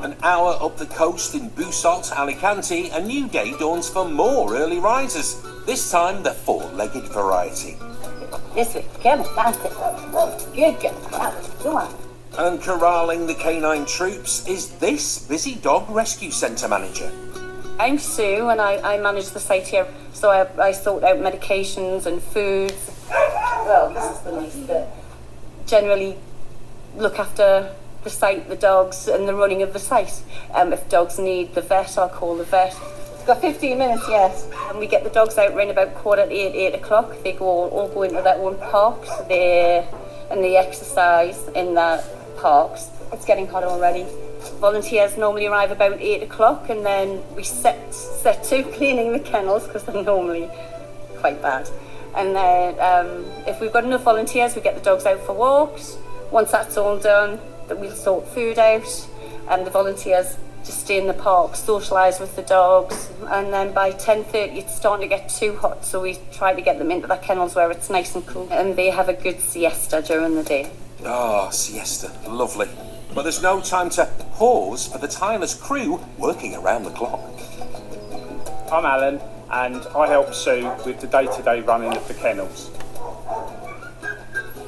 An hour up the coast in Busot, Alicante, a new day dawns for more early risers. This time the four-legged variety. This way, come on, that's it. Good girl, come on. And corralling the canine troops is this busy dog rescue centre manager. I'm Sue and I manage the site here, so I sort out medications and foods. Well, this is the nice bit. Generally look after the site, the dogs and the running of the site. If dogs need the vet, I'll call the vet. We've got 15 minutes yet. And we get the dogs out around about 7:45, 8 o'clock. They all go into their own parks and they exercise in the parks. It's getting hot already. Volunteers normally arrive about 8 o'clock and then we set to cleaning the kennels because they're normally quite bad. And then if we've got enough volunteers, we get the dogs out for walks. Once that's all done, that we'll sort food out and the volunteers just stay in the park, socialise with the dogs, and then by 10:30 it's starting to get too hot, so we try to get them into their kennels where it's nice and cool and they have a good siesta during the day. Ah, siesta, lovely. But there's no time to pause for the tireless crew working around the clock. I'm Alan and I help Sue with the day-to-day running of the kennels.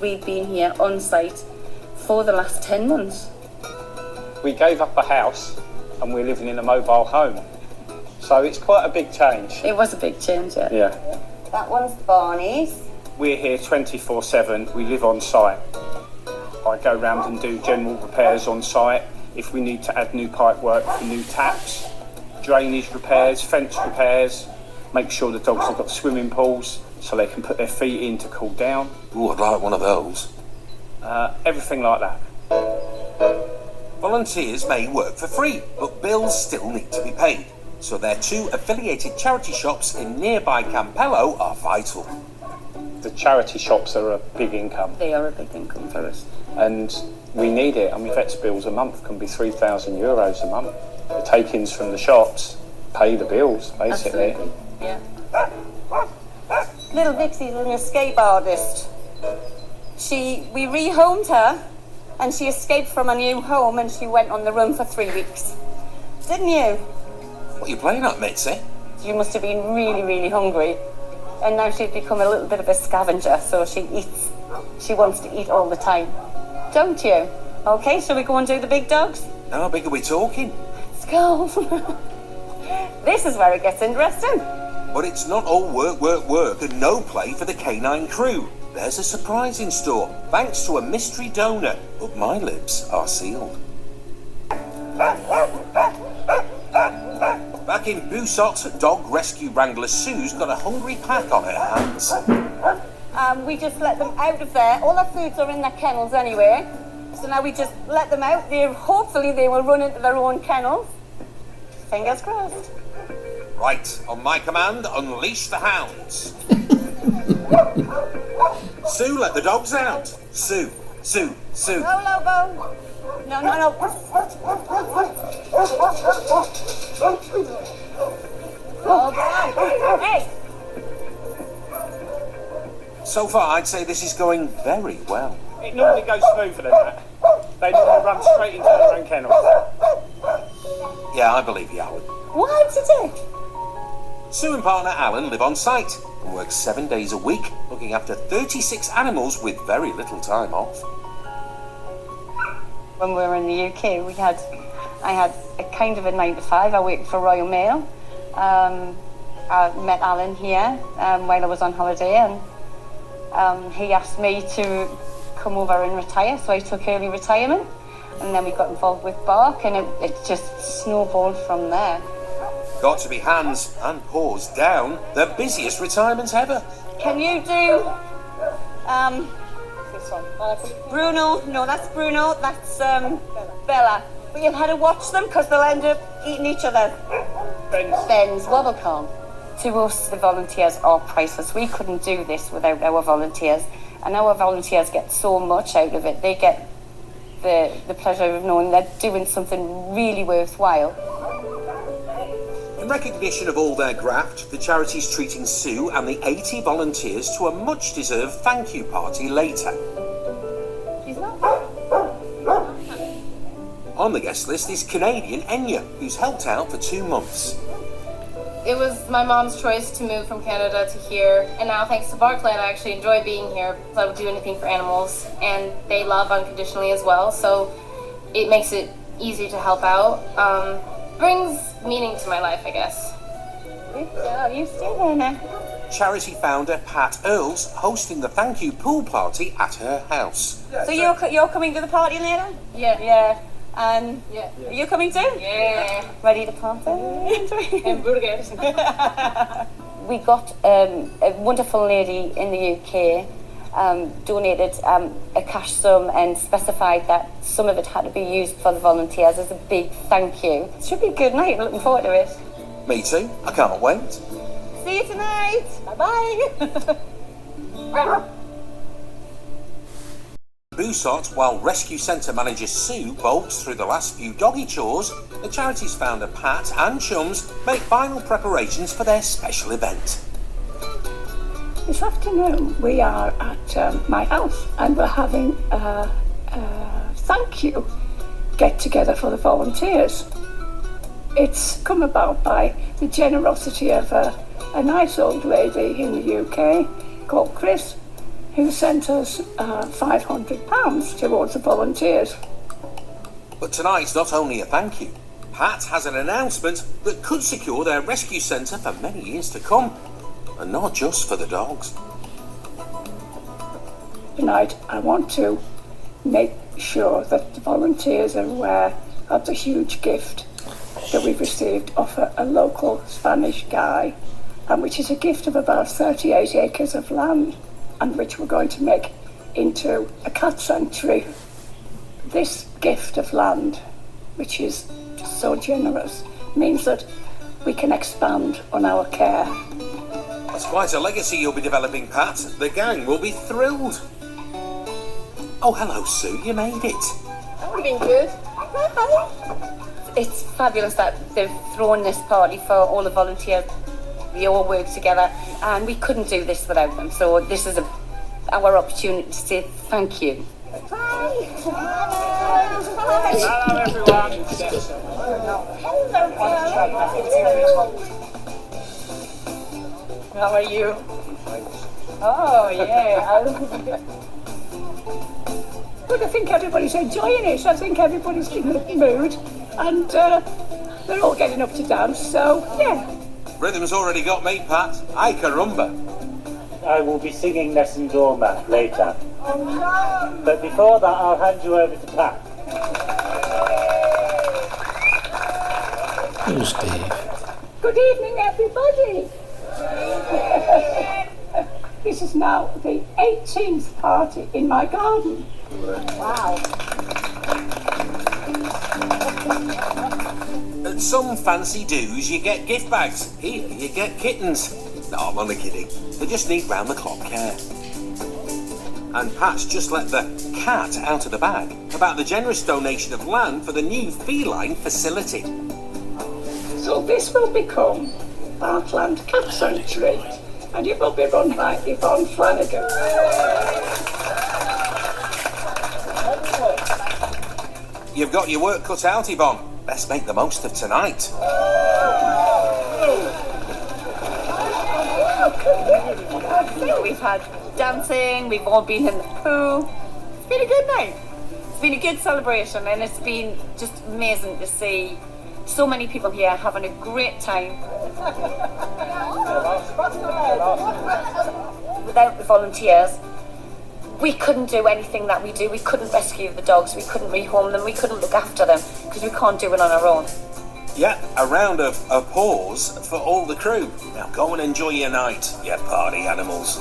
We've been here on site for the last 10 months. We gave up a house and we're living in a mobile home. So it's quite a big change. It was a big change, yeah. Yeah. That one's Barney's. We're here 24/7, we live on site. I go round and do general repairs on site. If we need to add new pipe work for new taps, drainage repairs, fence repairs, make sure the dogs have got swimming pools so they can put their feet in to cool down. Ooh, I'd like one of those. Everything like that. Volunteers may work for free, but bills still need to be paid. So their two affiliated charity shops in nearby Campello are vital. The charity shops are a big income. They are a big income for us. And we need it. I mean, vet's bills a month can be €3,000 a month. The take-ins from the shops pay the bills, basically. Absolutely. Yeah. Little Dixie's an escape artist. We rehomed her and she escaped from a new home and she went on the run for 3 weeks. Didn't you? What are you playing at, Mitzi? She must have been really, really hungry. And now she's become a little bit of a scavenger, so she eats. She wants to eat all the time. Don't you? Okay, shall we go and do the big dogs? How big are we talking? Let's go. This is where it gets interesting. But it's not all work, work, work and no play for the canine crew. There's a surprise in store, thanks to a mystery donor, but my lips are sealed. Back in Busot, dog rescue wrangler Sue's got a hungry pack on her hands. We just let them out of there. All their foods are in their kennels anyway. So now we just let them out. Hopefully they will run into their own kennels. Fingers crossed. Right, on my command, unleash the hounds. Sue, let the dogs out. Sue. Go, Lobo. No. Oh, hey. So far, I'd say this is going very well. It normally goes smoother than that. They normally run straight into their own kennels. Yeah, I believe you, Alan. What did it? Sue and partner Alan live on site and work 7 days a week, looking after 36 animals with very little time off. When we were in the UK, I had a kind of a 9 to 5. I worked for Royal Mail. I met Alan here while I was on holiday, and he asked me to come over and retire, so I took early retirement, and then we got involved with BARC, and it just snowballed from there. Got to be hands and paws down, the busiest retirements ever. Can you do This one. Bruno? No, that's Bruno. That's Bella. But you'll have to watch them because they'll end up eating each other. Ben's Wobblecom. To us, the volunteers are priceless. We couldn't do this without our volunteers, and our volunteers get so much out of it. They get the pleasure of knowing they're doing something really worthwhile. In recognition of all their graft, the charity's treating Sue and the 80 volunteers to a much-deserved thank you party later. She's not. On the guest list is Canadian Enya, who's helped out for 2 months. It was my mom's choice to move from Canada to here, and now thanks to BARC I actually enjoy being here. I would do anything for animals, and they love unconditionally as well, so it makes it easy to help out. Brings meaning to my life, I guess. Good job, you stay there now. Charity founder Pat Earls hosting the thank you pool party at her house. So you're coming to the party later? Yeah. Yeah. And Yeah. are you coming too? Yeah. Ready to party? Hamburgers. We got a wonderful lady in the UK donated a cash sum and specified that some of it had to be used for the volunteers as a big thank you. It should be a good night. I'm looking forward to it. Me too, I can't wait. See you tonight. Bye-bye. Bousot, while rescue centre manager Sue bolts through the last few doggy chores, the charity's founder Pat and chums make final preparations for their special event. This afternoon we are at my house and we're having a thank you get together for the volunteers. It's come about by the generosity of a nice old lady in the UK called Chris, who sent us £500 towards the volunteers. But tonight's not only a thank you. Pat has an announcement that could secure their rescue centre for many years to come. And not just for the dogs. Tonight I want to make sure that the volunteers are aware of the huge gift that we've received off a local Spanish guy, and which is a gift of about 38 acres of land, and which we're going to make into a cat sanctuary. This gift of land, which is just so generous, means that we can expand on our care. That's quite a legacy you'll be developing, Pat. The gang will be thrilled. Oh, hello, Sue. You made it. That would have been good. It's fabulous that they've thrown this party for all the volunteers. We all work together, and we couldn't do this without them. So this is our opportunity to say thank you. Hello, everyone. How are you? Oh, yeah. But I think everybody's enjoying it. I think everybody's in the mood, and they're all getting up to dance, so yeah. Rhythm's already got me, Pat. Ay carumba. I will be singing Nessun Dorma later. But before that, I'll hand you over to Pat. Who's Dave? Good evening, everybody. This is now the 18th party in my garden. Wow. At some fancy do's, you get gift bags. Here, you get kittens. No, I'm only kidding. They just need round-the-clock care. And Pat's just let the cat out of the bag about the generous donation of land for the new feline facility. So this will become Parkland Cat Sanctuary, and it will be run by Yvonne Flanagan. You've got your work cut out, Yvonne. Let's make the most of tonight. We've had dancing, we've all been in the pool. It's been a good night. It's been a good celebration, and it's been just amazing to see so many people here having a great time. Without the volunteers, we couldn't do anything that we do. We couldn't rescue the dogs, we couldn't rehome them, we couldn't look after them, because we can't do it on our own. Yeah, a round of applause for all the crew. Now go and enjoy your night, you party animals.